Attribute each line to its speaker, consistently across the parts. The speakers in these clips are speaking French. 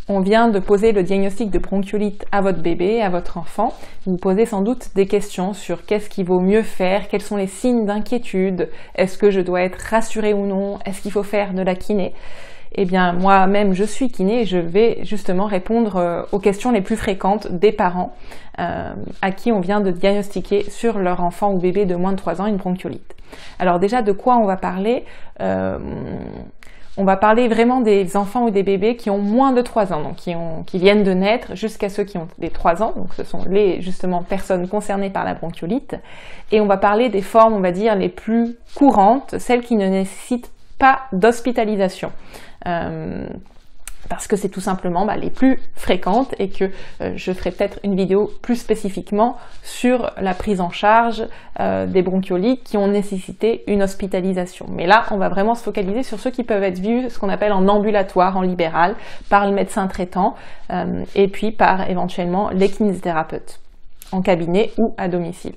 Speaker 1: on vient de poser le diagnostic de bronchiolite à votre bébé, à votre enfant. Vous vous posez sans doute des questions sur qu'est-ce qu'il vaut mieux faire, quels sont les signes d'inquiétude, est-ce que je dois être rassurée ou non, est-ce qu'il faut faire de la kiné? Eh bien, moi-même, je suis kiné et je vais justement répondre aux questions les plus fréquentes des parents à qui on vient de diagnostiquer sur leur enfant ou bébé de moins de 3 ans une bronchiolite. Alors déjà, de quoi on va parler? On va parler vraiment des enfants ou des bébés qui ont moins de 3 ans, donc qui viennent de naître jusqu'à ceux qui ont des 3 ans, donc ce sont les justement personnes concernées par la bronchiolite. Et on va parler des formes, on va dire, les plus courantes, celles qui ne nécessitent pas d'hospitalisation. Parce que c'est tout simplement les plus fréquentes et que je ferai peut-être une vidéo plus spécifiquement sur la prise en charge des bronchiolites qui ont nécessité une hospitalisation. Mais là, on va vraiment se focaliser sur ceux qui peuvent être vus, ce qu'on appelle en ambulatoire, en libéral, par le médecin traitant et puis par éventuellement les kinésithérapeutes, en cabinet ou à domicile.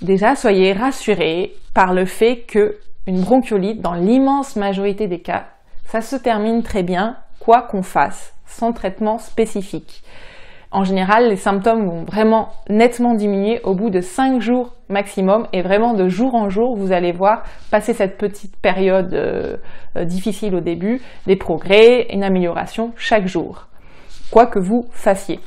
Speaker 1: Déjà, soyez rassurés par le fait que une bronchiolite, dans l'immense majorité des cas, ça se termine très bien, quoi qu'on fasse, sans traitement spécifique. En général, les symptômes vont vraiment nettement diminuer au bout de 5 jours maximum et vraiment de jour en jour, vous allez voir passer cette petite période difficile au début, des progrès, une amélioration chaque jour, quoi que vous fassiez.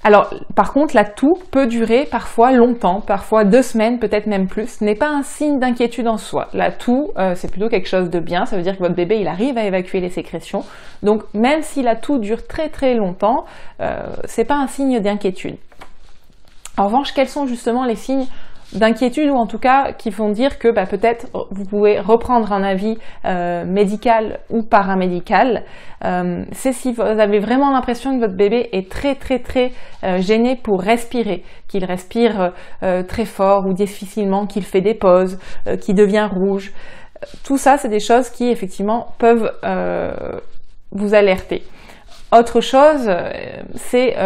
Speaker 1: Alors, par contre, la toux peut durer parfois longtemps, parfois 2 semaines, peut-être même plus. Ce n'est pas un signe d'inquiétude en soi. La toux, c'est plutôt quelque chose de bien. Ça veut dire que votre bébé, il arrive à évacuer les sécrétions. Donc, même si la toux dure très très longtemps, c'est pas un signe d'inquiétude. En revanche, quels sont justement les signes d'inquiétude ou en tout cas qui font dire que peut-être vous pouvez reprendre un avis médical ou paramédical? C'est si vous avez vraiment l'impression que votre bébé est très gêné pour respirer, qu'il respire très fort ou difficilement, qu'il fait des pauses, qu'il devient rouge. Tout ça, c'est des choses qui effectivement peuvent vous alerter. Autre chose, c'est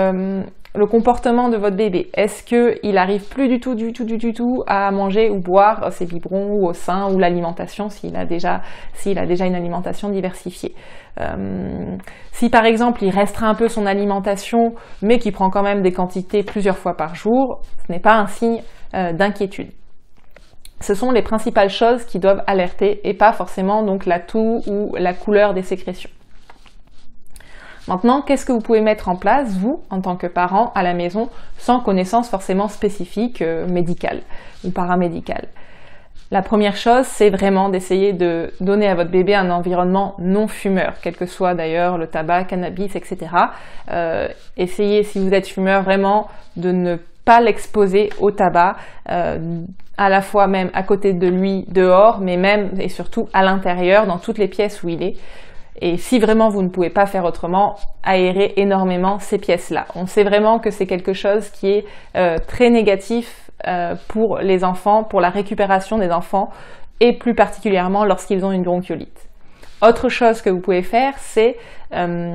Speaker 1: le comportement de votre bébé. Est-ce qu'il arrive plus du tout à manger ou boire ses biberons ou au sein ou l'alimentation s'il a déjà une alimentation diversifiée. Si par exemple il restreint un peu son alimentation mais qu'il prend quand même des quantités plusieurs fois par jour, ce n'est pas un signe d'inquiétude. Ce sont les principales choses qui doivent alerter et pas forcément donc la toux ou la couleur des sécrétions. Maintenant, qu'est-ce que vous pouvez mettre en place, vous, en tant que parent, à la maison, sans connaissance forcément spécifique, médicale ou paramédicale? La première chose, c'est vraiment d'essayer de donner à votre bébé un environnement non fumeur, quel que soit d'ailleurs le tabac, cannabis, etc. Essayez, si vous êtes fumeur, vraiment de ne pas l'exposer au tabac, à la fois même à côté de lui, dehors, mais même et surtout à l'intérieur, dans toutes les pièces où il est. Et si vraiment vous ne pouvez pas faire autrement, aérez énormément ces pièces-là. On sait vraiment que c'est quelque chose qui est très négatif pour les enfants, pour la récupération des enfants et plus particulièrement lorsqu'ils ont une bronchiolite. Autre chose que vous pouvez faire, c'est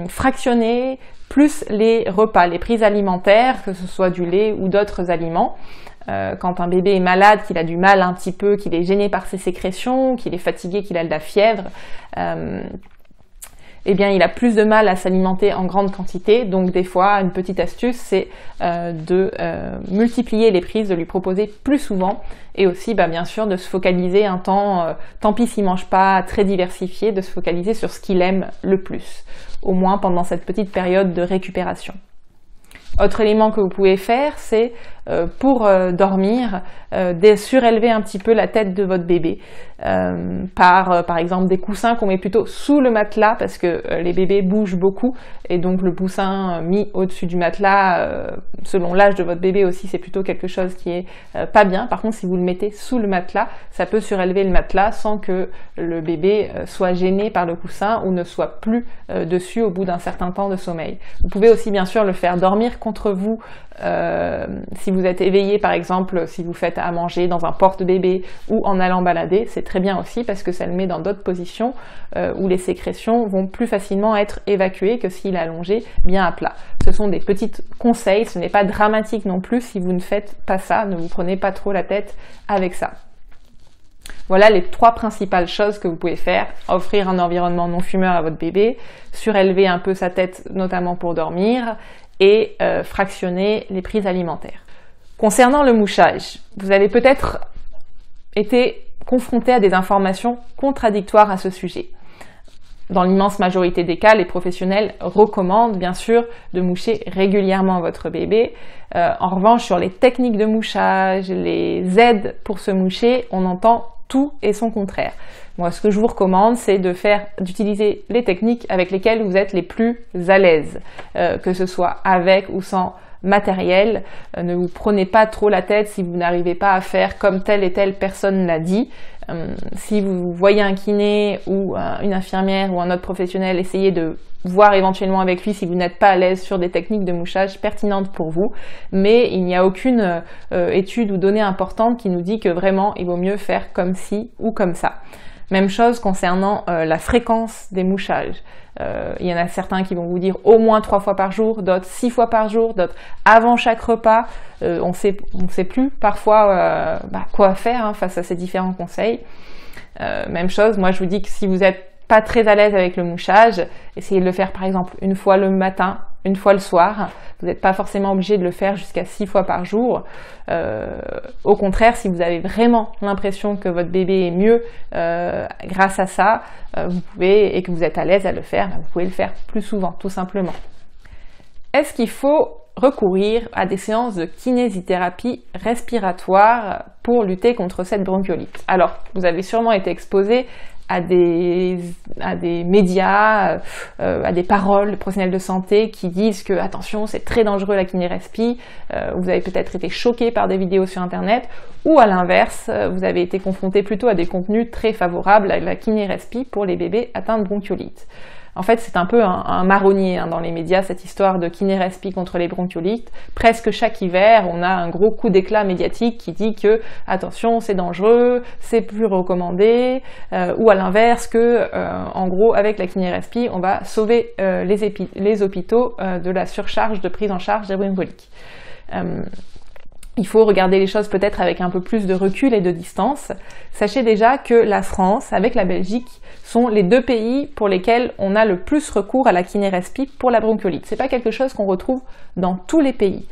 Speaker 1: fractionner plus les repas, les prises alimentaires, que ce soit du lait ou d'autres aliments. Quand un bébé est malade, qu'il a du mal un petit peu, qu'il est gêné par ses sécrétions, qu'il est fatigué, qu'il a de la fièvre, eh bien, il a plus de mal à s'alimenter en grande quantité. Donc, des fois, une petite astuce, c'est de multiplier les prises, de lui proposer plus souvent. Et aussi, bien sûr, de se focaliser un temps, tant pis s'il mange pas très diversifié, de se focaliser sur ce qu'il aime le plus. Au moins pendant cette petite période de récupération. Autre élément que vous pouvez faire, c'est pour dormir, de surélever un petit peu la tête de votre bébé par exemple des coussins qu'on met plutôt sous le matelas parce que les bébés bougent beaucoup et donc le coussin mis au-dessus du matelas, selon l'âge de votre bébé aussi, c'est plutôt quelque chose qui est pas bien. Par contre, si vous le mettez sous le matelas, ça peut surélever le matelas sans que le bébé soit gêné par le coussin ou ne soit plus dessus au bout d'un certain temps de sommeil. Vous pouvez aussi bien sûr le faire dormir contre vous si vous êtes éveillé, par exemple, si vous faites à manger dans un porte-bébé ou en allant balader, c'est très bien aussi parce que ça le met dans d'autres positions où les sécrétions vont plus facilement être évacuées que s'il est allongé bien à plat. Ce sont des petits conseils, ce n'est pas dramatique non plus si vous ne faites pas ça, ne vous prenez pas trop la tête avec ça. Voilà les 3 principales choses que vous pouvez faire. Offrir un environnement non fumeur à votre bébé, surélever un peu sa tête notamment pour dormir et fractionner les prises alimentaires. Concernant le mouchage, vous avez peut-être été confronté à des informations contradictoires à ce sujet. Dans l'immense majorité des cas, les professionnels recommandent bien sûr de moucher régulièrement votre bébé. En revanche, sur les techniques de mouchage, les aides pour se moucher, on entend tout et son contraire. Moi, ce que je vous recommande, c'est d'utiliser les techniques avec lesquelles vous êtes les plus à l'aise, que ce soit avec ou sans matériel. Ne vous prenez pas trop la tête si vous n'arrivez pas à faire comme telle et telle personne l'a dit. Si vous voyez un kiné ou une infirmière ou un autre professionnel, essayez de voir éventuellement avec lui si vous n'êtes pas à l'aise sur des techniques de mouchage pertinentes pour vous. Mais il n'y a aucune étude ou donnée importante qui nous dit que vraiment il vaut mieux faire comme ci ou comme ça. Même chose concernant la fréquence des mouchages. Il y en a certains qui vont vous dire au moins 3 fois par jour, d'autres 6 fois par jour, d'autres avant chaque repas. On sait plus parfois quoi faire face à ces différents conseils. Même chose, moi je vous dis que si vous n'êtes pas très à l'aise avec le mouchage, essayez de le faire par exemple une fois le matin, une fois le soir. Vous n'êtes pas forcément obligé de le faire jusqu'à 6 fois par jour. Au contraire, si vous avez vraiment l'impression que votre bébé est mieux grâce à ça, vous pouvez, et que vous êtes à l'aise à le faire, vous pouvez le faire plus souvent, tout simplement. Est-ce qu'il faut recourir à des séances de kinésithérapie respiratoire pour lutter contre cette bronchiolite? Alors, vous avez sûrement été exposé à des médias, à des paroles de professionnels de santé qui disent que attention, c'est très dangereux la kiné-respi. Vous avez peut-être été choqué par des vidéos sur internet, ou à l'inverse, vous avez été confronté plutôt à des contenus très favorables à la kiné-respi pour les bébés atteints de bronchiolite. En fait, c'est un peu un marronnier dans les médias, cette histoire de kiné-respi contre les bronchiolites. Presque chaque hiver, on a un gros coup d'éclat médiatique qui dit que, attention, c'est dangereux, c'est plus recommandé, ou à l'inverse que, en gros, avec la kiné-respi, on va sauver les hôpitaux de la surcharge de prise en charge des broncholiques. Il faut regarder les choses peut-être avec un peu plus de recul et de distance. Sachez déjà que la France, avec la Belgique, sont les 2 pays pour lesquels on a le plus recours à la kiné-respi pour la bronchiolite. C'est pas quelque chose qu'on retrouve dans tous les pays.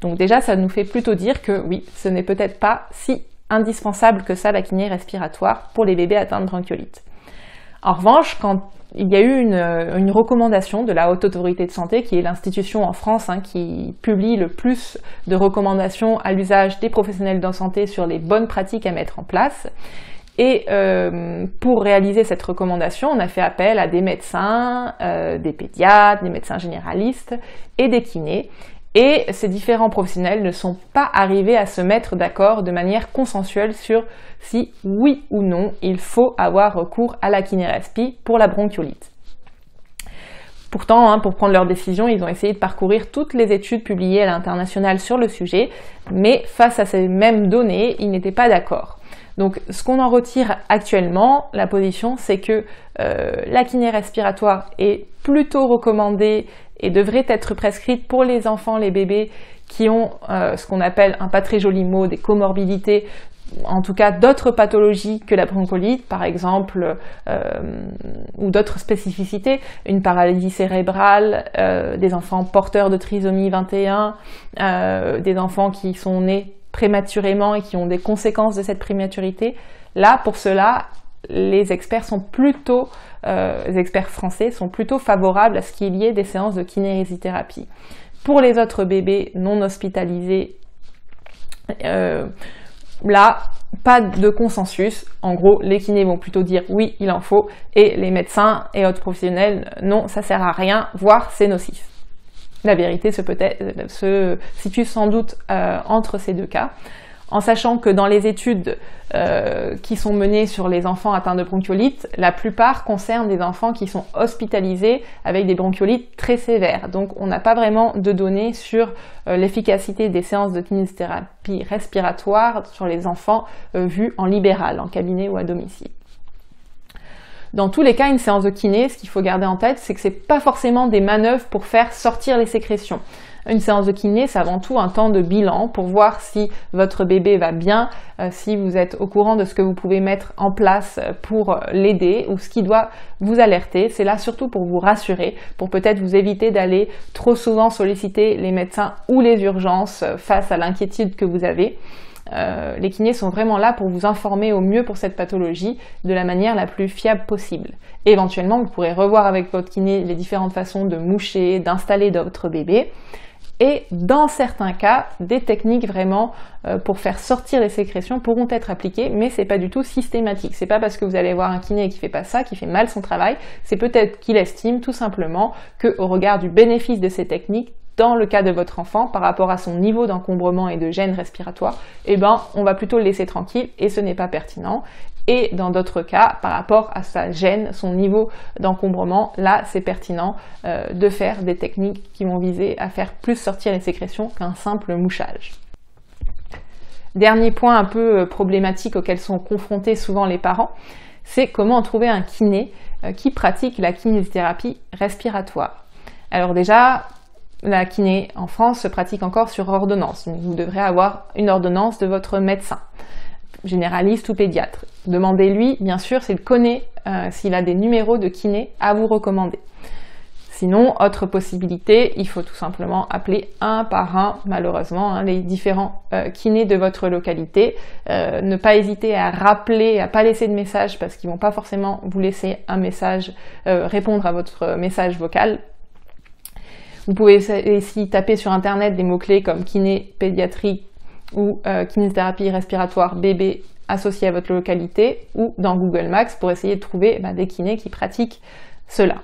Speaker 1: Donc déjà, ça nous fait plutôt dire que oui, ce n'est peut-être pas si indispensable que ça la kiné respiratoire pour les bébés atteints de bronchiolite. En revanche, quand il y a eu une recommandation de la Haute Autorité de Santé, qui est l'institution en France qui publie le plus de recommandations à l'usage des professionnels de santé sur les bonnes pratiques à mettre en place. Et pour réaliser cette recommandation, on a fait appel à des médecins, des pédiatres, des médecins généralistes et des kinés. Et ces différents professionnels ne sont pas arrivés à se mettre d'accord de manière consensuelle sur si, oui ou non, il faut avoir recours à la kiné-respi pour la bronchiolite. Pourtant, pour prendre leur décision, ils ont essayé de parcourir toutes les études publiées à l'international sur le sujet, mais face à ces mêmes données, ils n'étaient pas d'accord. Donc, ce qu'on en retire actuellement, la position, c'est que la kiné respiratoire est plutôt recommandée et devrait être prescrite pour les enfants, les bébés qui ont ce qu'on appelle un pas très joli mot, des comorbidités, en tout cas d'autres pathologies que la bronchiolite, par exemple, ou d'autres spécificités, une paralysie cérébrale, des enfants porteurs de trisomie 21, des enfants qui sont nés prématurément et qui ont des conséquences de cette prématurité. Là, pour cela, les experts les experts français sont plutôt favorables à ce qu'il y ait des séances de kinésithérapie. Pour les autres bébés non hospitalisés, là, pas de consensus. En gros, les kinés vont plutôt dire oui, il en faut, et les médecins et autres professionnels, non, ça sert à rien, voire c'est nocif. La vérité se situe sans doute entre ces 2 cas, en sachant que dans les études qui sont menées sur les enfants atteints de bronchiolite, la plupart concernent des enfants qui sont hospitalisés avec des bronchiolites très sévères. Donc on n'a pas vraiment de données sur l'efficacité des séances de kinésithérapie respiratoire sur les enfants vus en libéral, en cabinet ou à domicile. Dans tous les cas, une séance de kiné, ce qu'il faut garder en tête, c'est que c'est pas forcément des manœuvres pour faire sortir les sécrétions. Une séance de kiné, c'est avant tout un temps de bilan pour voir si votre bébé va bien, si vous êtes au courant de ce que vous pouvez mettre en place pour l'aider ou ce qui doit vous alerter. C'est là surtout pour vous rassurer, pour peut-être vous éviter d'aller trop souvent solliciter les médecins ou les urgences face à l'inquiétude que vous avez. Les kinés sont vraiment là pour vous informer au mieux pour cette pathologie de la manière la plus fiable possible. Éventuellement, vous pourrez revoir avec votre kiné les différentes façons de moucher, d'installer votre bébé. Et dans certains cas, des techniques vraiment pour faire sortir les sécrétions pourront être appliquées, mais c'est pas du tout systématique. C'est pas parce que vous allez voir un kiné qui fait pas ça, qui fait mal son travail, c'est peut-être qu'il estime tout simplement qu'au regard du bénéfice de ces techniques, dans le cas de votre enfant, par rapport à son niveau d'encombrement et de gêne respiratoire, eh ben, on va plutôt le laisser tranquille et ce n'est pas pertinent. Et dans d'autres cas, par rapport à sa gêne, son niveau d'encombrement, là, c'est pertinent de faire des techniques qui vont viser à faire plus sortir les sécrétions qu'un simple mouchage. Dernier point un peu problématique auquel sont confrontés souvent les parents, c'est comment trouver un kiné qui pratique la kinésithérapie respiratoire. Alors déjà, la kiné en France se pratique encore sur ordonnance, donc vous devrez avoir une ordonnance de votre médecin, généraliste ou pédiatre. Demandez-lui, bien sûr, s'il connaît, s'il a des numéros de kiné à vous recommander. Sinon, autre possibilité, il faut tout simplement appeler un par un, malheureusement, les différents kinés de votre localité. Ne pas hésiter à rappeler, à pas laisser de message parce qu'ils vont pas forcément vous laisser un message, répondre à votre message vocal. Vous pouvez aussi taper sur internet des mots-clés comme kiné pédiatrie ou kinésithérapie respiratoire bébé associé à votre localité ou dans Google Maps pour essayer de trouver des kinés qui pratiquent cela.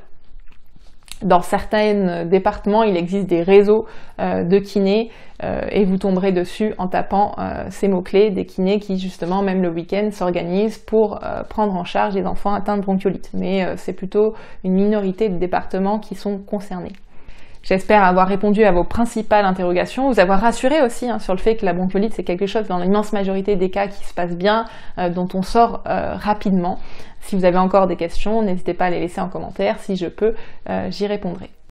Speaker 1: Dans certains départements, il existe des réseaux de kinés et vous tomberez dessus en tapant ces mots-clés, des kinés qui justement, même le week-end, s'organisent pour prendre en charge les enfants atteints de bronchiolite. Mais c'est plutôt une minorité de départements qui sont concernés. J'espère avoir répondu à vos principales interrogations, vous avoir rassuré aussi sur le fait que la bronchiolite c'est quelque chose dans l'immense majorité des cas qui se passe bien, dont on sort rapidement. Si vous avez encore des questions, n'hésitez pas à les laisser en commentaire, si je peux, j'y répondrai.